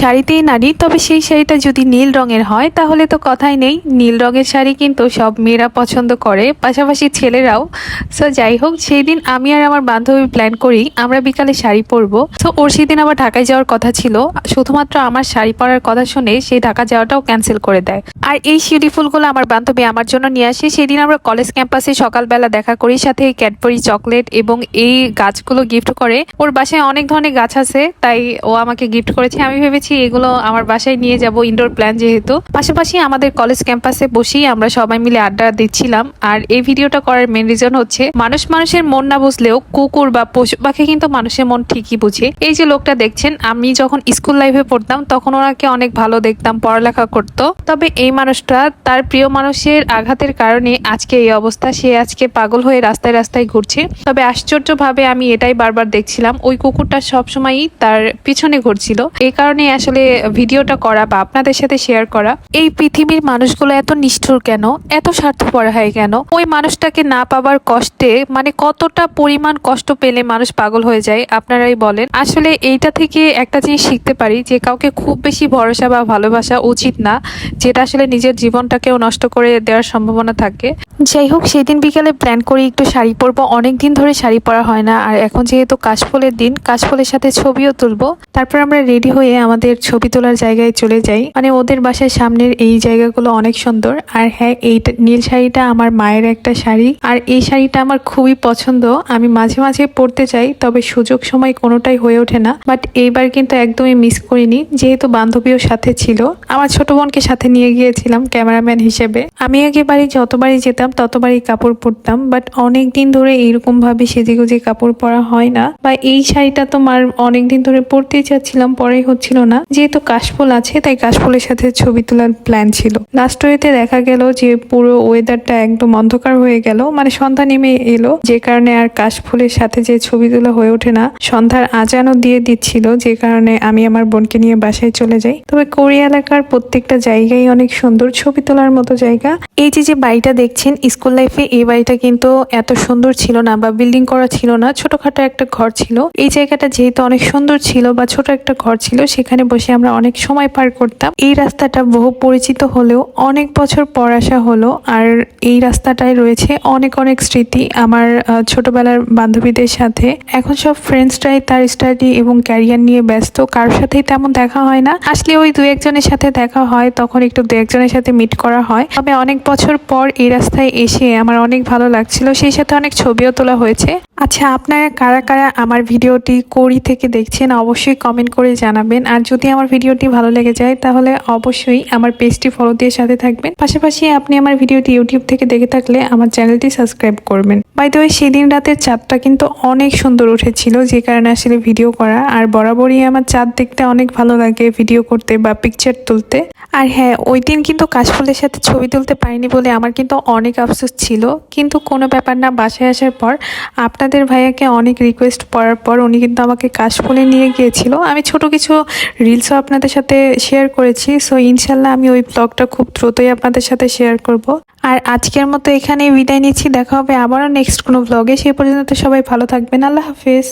শাড়িতেই নারী, তবে সেই শাড়িটা যদি নীল রঙের হয় তাহলে তো কথাই নেই। নীল রঙের শাড়ি কিন্তু সব মেয়েরা পছন্দ করে, পাশাপাশি ছেলেরাও। সো যাই হোক, সেই দিন আমি আর আমার বান্ধবী প্ল্যান করি আমরা বিকালে শাড়ি পরবো। তো ওর সেদিন আবার ঢাকায় যাওয়ার কথা ছিল, শুধুমাত্র আমার শাড়ি পরার কথা শুনে সেই ঢাকা যাওয়াটাও ক্যান্সেল করে দেয়। আর এই শিউলি ফুলগুলো আমার বান্ধবী আমার জন্য নিয়ে আসে। সেদিন আমরা কলেজ ক্যাম্পাসে সকালবেলা দেখা করি, সাথে ক্যাডবরি চকলেট এবং এই গাছগুলো গিফট করে। ওর বাসায় অনেক ধরনের গাছ আছে, তাই ও আমাকে গিফট করেছে। আমি ভেবেছি এগুলো আমার বাসায় নিয়ে যাব, ইনডোর প্ল্যান যেহেতু। পাশাপাশি আমাদের কলেজ ক্যাম্পাসে বসেই আমরা সবাই মিলে আড্ডা দিচ্ছিলাম। আর এই ভিডিওটা করার মেন রিজন হচ্ছে, মানুষের মন না বুঝলেও কুকুর বা পশু পাখি কিন্তু মানুষের মন ঠিকই বুঝে। এই যে লোকটা দেখছেন, আমি যখন স্কুল লাইফে পড়তাম তখন ওনাকে অনেক ভালো দেখতাম, পড়ালেখা করতো। তবে এই মানুষটা তার প্রিয় মানুষের আঘাতের কারণে আজকে এই অবস্থা। সে আজকে পাগল হয়ে রাস্তায় রাস্তায় ঘুরছে। তবে আশ্চর্যভাবে আমি এটাই বারবার দেখছিলাম, ওই কুকুরটা সবসময়ই তার পিছনে ঘুরছিল। এই কারণে আসলে ভিডিওটা করা বা আপনাদের সাথে শেয়ার করা। এই পৃথিবীর মানুষগুলো এত নিষ্ঠুর কেন, এত স্বার্থপর হয় কেন? ওই মানুষটাকে না পাবার কষ্টে মানে কতটা পরিমাণ কষ্ট পেলে মানুষ পাগল হয়ে যায় আপনারাই বলেন। আসলে এইটা থেকে একটা জিনিস শিখতে পারি, যে কাউকে খুব বেশি ভরসা বা ভালোবাসা উচিত না, যেটা আসলে নিজের জীবনটাকেও নষ্ট করে দেওয়ার সম্ভাবনা থাকে। যাই হোক, সেদিন বিকেলে প্ল্যান করি একটু শাড়ি পরবো। অনেকদিন ধরে শাড়ি পরা হয় না, আর এখন যেহেতু কাশফুলের দিন, কাশফুলের সাথে ছবিও তুলবো। তারপর আমরা রেডি হয়ে আমাদের ছবি তোলার জায়গায় চলে যাই। মানে ওদের বাসার সামনের এই জায়গাগুলো অনেক সুন্দর। আর হ্যাঁ, এই নীল শাড়িটা আমার মায়ের একটা শাড়ি, আর এই শাড়িটা আমার খুবই পছন্দ। আমি মাঝে মাঝে পরতে চাই, তবে সুযোগ সময় কোনোটাই হয়ে ওঠে না। বাট এইবার কিন্তু একদমই মিস করিনি, যেহেতু বান্ধবীও সাথে ছিল। আমার ছোট বোনকে সাথে নিয়ে গিয়েছিলাম ক্যামেরাম্যান হিসেবে। আমি একেবারে যতবারই যেতাম ততবারই কাপড় পরতাম, বাট অনেক দিন ধরে এইরকম ভাবে সেজেগুজে কাপড় পরা হয় না। বা এই শাড়িটা তো মার অনেকদিন ধরে পরতেই চাচ্ছিলাম, পরাই হচ্ছিল না। যেহেতু কাশফুল আছে, তাই কাশফুলের সাথে ছবি তোলার প্ল্যান ছিল। লাস্ট ওয়েতে দেখা গেল যে পুরো ওয়েদারটা একদম অন্ধকার হয়ে গেল, মানে সন্ধ্যা নেমে এলো, যে কারণে আর কাশফুলের সাথে যে ছবি তোলা হয়ে ওঠে না। সন্ধ্যার আজানও দিয়ে দিচ্ছিল, যে কারণে আমি আমার বোনকে নিয়ে বাসায় চলে যাই। তবে কোরিয়া এলাকার প্রত্যেকটা জায়গায় অনেক সুন্দর, ছবি তোলার মতো জায়গা। এই যে বাড়িটা দেখছেন স্কুল লাইফে, এই বাড়িটা কিন্তু এত সুন্দর ছিল না বা বিল্ডিং করা ছিল না, ছোটখাটো একটা ঘর ছিল। এই জায়গাটা যেহেতু অনেক সুন্দর ছিল বা ছোট একটা ঘর ছিল, সেখানে বসে আমরা অনেক সময় পার করতাম। এই রাস্তাটা বহু পরিচিত হলেও অনেক বছর পর আসা হলো। আর এই রাস্তাটায় রয়েছে অনেক অনেক স্মৃতি আমার ছোটবেলার বান্ধবীদের সাথে। এখন সব ফ্রেন্ডসরাই তার স্টাডি এবং ক্যারিয়ার নিয়ে ব্যস্ত, কারোর সাথেই তেমন দেখা হয় না। আসলে ওই দু একজনের সাথে দেখা হয়, তখন একটু দু একজনের সাথে মিট করা হয়। তবে অনেক বছর পর এই রাস্তায় এসে আমার অনেক ভালো লাগছিল, সেই সাথে অনেক ছবিও তোলা হয়েছে। আচ্ছা, আপনারা কারা কারা আমার ভিডিওটি কোরি থেকে দেখছেন অবশ্যই কমেন্ট করে জানাবেন। আর যদি আমার ভিডিওটি ভালো লেগে যায় তাহলে অবশ্যই আমার পেজটি ফলো দিয়ে সাথে থাকবেন। পাশাপাশি আপনি আমার ভিডিওটি ইউটিউব থেকে দেখে থাকলে আমার চ্যানেলটি সাবস্ক্রাইব করবেন। বাই দ্য ওয়ে, সেদিন রাতের চাঁদটা কিন্তু অনেক সুন্দর উঠেছিল, যে কারণে আসলে ভিডিও করা। আর বরাবরই আমার চাঁদ দেখতে অনেক ভালো লাগে ভিডিও করতে বা পিকচার তুলতে। আর হ্যাঁ, ওই দিন কিন্তু কাশফুলের সাথে ছবি তুলতে পারিনি বলে আমার কিন্তু অনেক আফসোস ছিল, কিন্তু কোনো ব্যাপার না। বাসায় আসার পর আপনাদের ভাইয়াকে অনেক রিকোয়েস্ট করার পর উনি কিন্তু আমাকে কাশফুলে নিয়ে গিয়েছিল। আমি ছোট কিছু রিলসও আপনাদের সাথে শেয়ার করেছি। সো ইনশাল্লাহ আমি ওই ব্লগটা খুব দ্রুতই আপনাদের সাথে শেয়ার করব। আর আজকের মতো এখানেই বিদায় নিচ্ছি, দেখা হবে আবারও নেক্সট কোনো ব্লগে। সেই পর্যন্ত সবাই ভালো থাকবেন, আল্লাহ হাফেজ।